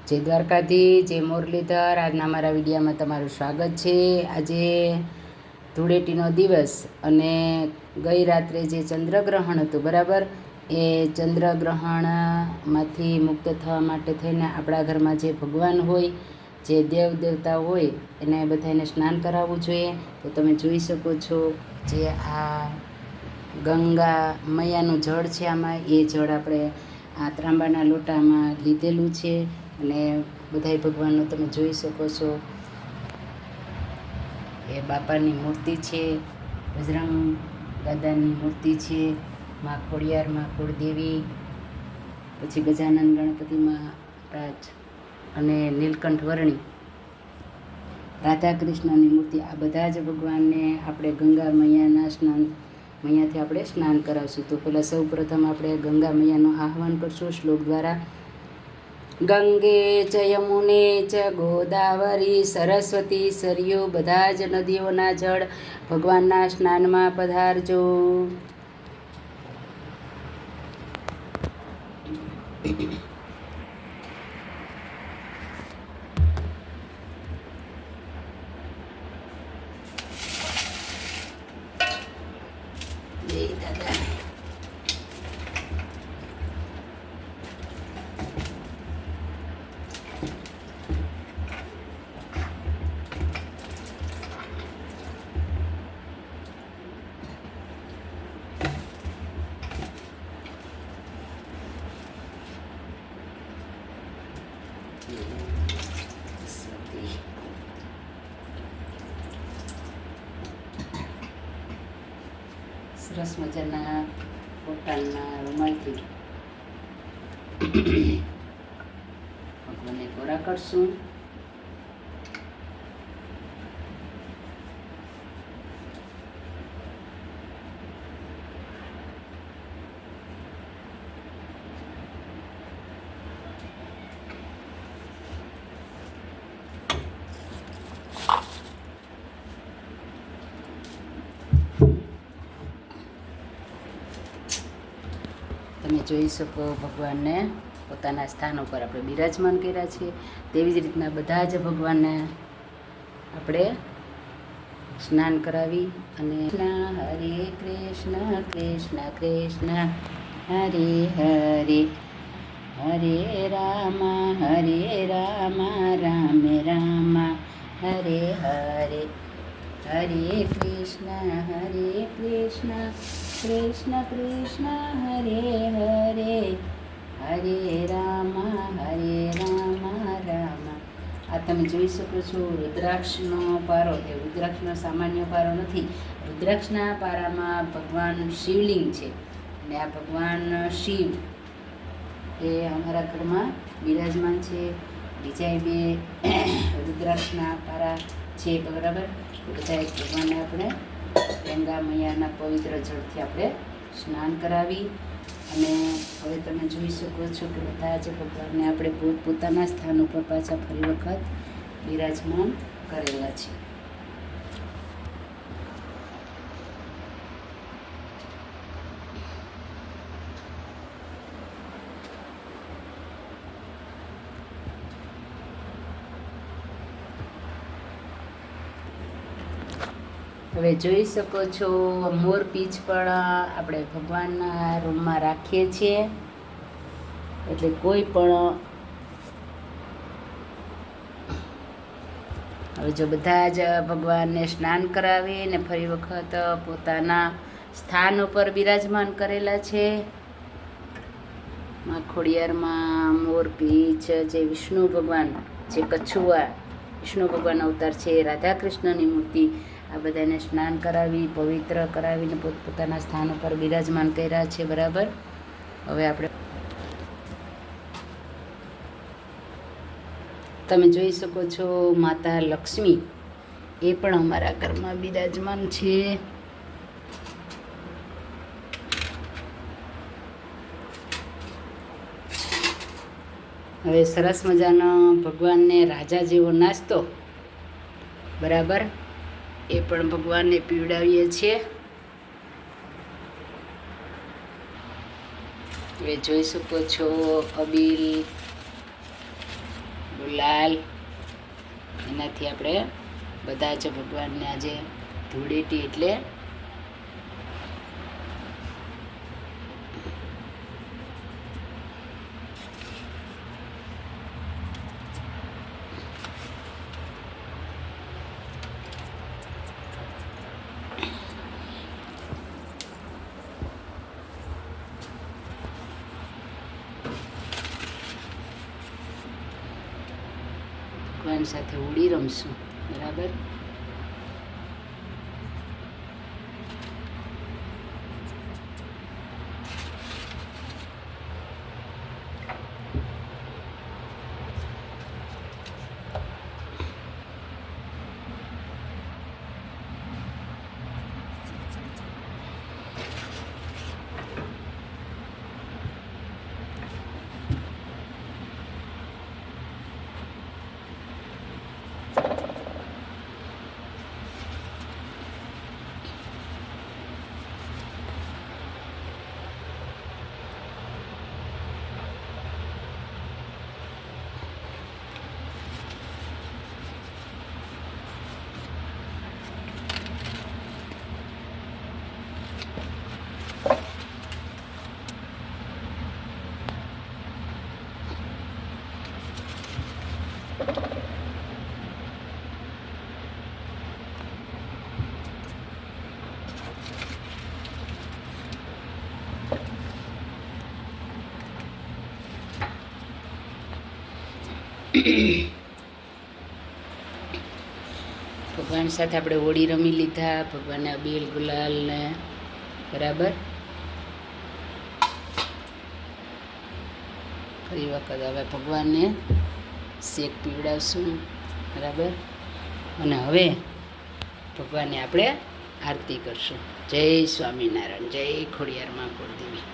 જય દ્વારકાથી, જય મુરલીધર। આજના મારા વિડીયોમાં તમારું સ્વાગત છે। આજે ધૂળેટીનો દિવસ અને ગઈ રાત્રે જે ચંદ્રગ્રહણ હતું બરાબર, એ ચંદ્રગ્રહણમાંથી મુક્ત થવા માટે થઈને આપણા ઘરમાં જે ભગવાન હોય, જે દેવ દેવતા હોય, એને બધાને સ્નાન કરાવવું જોઈએ। તો તમે જોઈ શકો છો જે આ ગંગા મૈયાનું જળ છે, આમાં એ જળ આપણે આ ત્રાંબાના લોટામાં લીધેલું છે અને બધાય ભગવાનનું તમે જોઈ શકો છો। એ બાપાની મૂર્તિ છે, બજરંગ દાદાની મૂર્તિ છે, માં ખોડિયાર, માં કુળદેવી, પછી ગજાનન ગણપતિ મહારાજ અને નીલકંઠ વર્ણી, રાધા કૃષ્ણની મૂર્તિ। આ બધા જ ભગવાનને આપણે ગંગા મૈયાના મૈયાથી આપણે સ્નાન કરાવશું। તો પહેલાં સૌ પ્રથમ આપણે ગંગા મૈયાનું આહ્વાન કરશું શ્લોક દ્વારા। ગંગે ચ યમુને ચ ગોદાવરી સરસ્વતી સરયુ, બધા જ નદીઓના જળ ભગવાનના સ્નાનમાં પધારજો। જય દાદા। સરસ મજાના કોટનના રૂમાલથી ભગવાનને કોરા કરશું। તમે જોઈ શકો ભગવાનને પોતાના સ્થાન ઉપર આપણે બિરાજમાન કર્યા છે। તેવી જ રીતના બધા જ ભગવાનને આપણે સ્નાન કરાવી અને હરે કૃષ્ણ કૃષ્ણ કૃષ્ણ હરે હરે, હરે રામ રામ રામ હરે હરે, હરે કૃષ્ણ કૃષ્ણ કૃષ્ણ હરે હરે, હરે રામ રામ। આ તમે જોઈ શકો છો રુદ્રાક્ષનો પારો, એ રુદ્રાક્ષનો સામાન્ય પારો નથી। રુદ્રાક્ષના પારામાં ભગવાન શિવલિંગ છે અને આ ભગવાન શિવ એ અમારા ઘરમાં બિરાજમાન છે। બીજા બે રુદ્રાક્ષના પારા છે બરાબર। બધા ભગવાનને આપણે ગંગા મૈયાના પવિત્ર જળથી આપણે સ્નાન કરાવી અને હવે તમે જોઈ શકો છો કે બધા જ ભગવાનને આપણે પોતપોતાના સ્થાન ઉપર પાછા ફરી વખત બિરાજમાન કરેલા છે। હવે જોઈ શકો છો મોર પીંછ પણ આપણે ભગવાનના રૂમમાં રાખીએ છીએ, એટલે કોઈ પણ હવે જો બધા જ ભગવાનને સ્નાન કરાવી ને ફરી વખત પોતાના સ્થાન ઉપર બિરાજમાન કરેલા છે। માં ખોડિયારમાં મોર પીંછ, જે વિષ્ણુ ભગવાન, જે કછુઆ વિષ્ણુ ભગવાન અવતાર છે, રાધા કૃષ્ણની મૂર્તિ, આ બધાને સ્નાન કરાવી પવિત્ર કરાવીને પોતપોતાના સ્થાન ઉપર બિરાજમાન કર્યા છે બરાબર। હવે આપણે તમે જોઈ શકો છો માતા લક્ષ્મી એ પણ અમારા ઘરમાં બિરાજમાન છે। હવે સરસ મજાનો ભગવાનને રાજા જેવો નાસ્તો બરાબર, એ પણ ભગવાનને પીવડાવીએ છીએ। હવે જોઈ શકો છો અબીલ ગુલાલ, એનાથી આપણે બધા જ ભગવાનને આજે ધૂળેટી એટલે ભગવાન સાથે હોળી રમશું. બરાબર. ભગવાન સાથે આપણે હોળી રમી લીધા. ભગવાનને અબીલ ગુલાલ ને બરાબર. ફરી વખત હવે ભગવાનને શેક પીવડાવશું. બરાબર. અને હવે ભગવાનને આપણે આરતી કરશું. જય સ્વામિનારાયણ, જય ખોડિયાર મા કુળદેવી.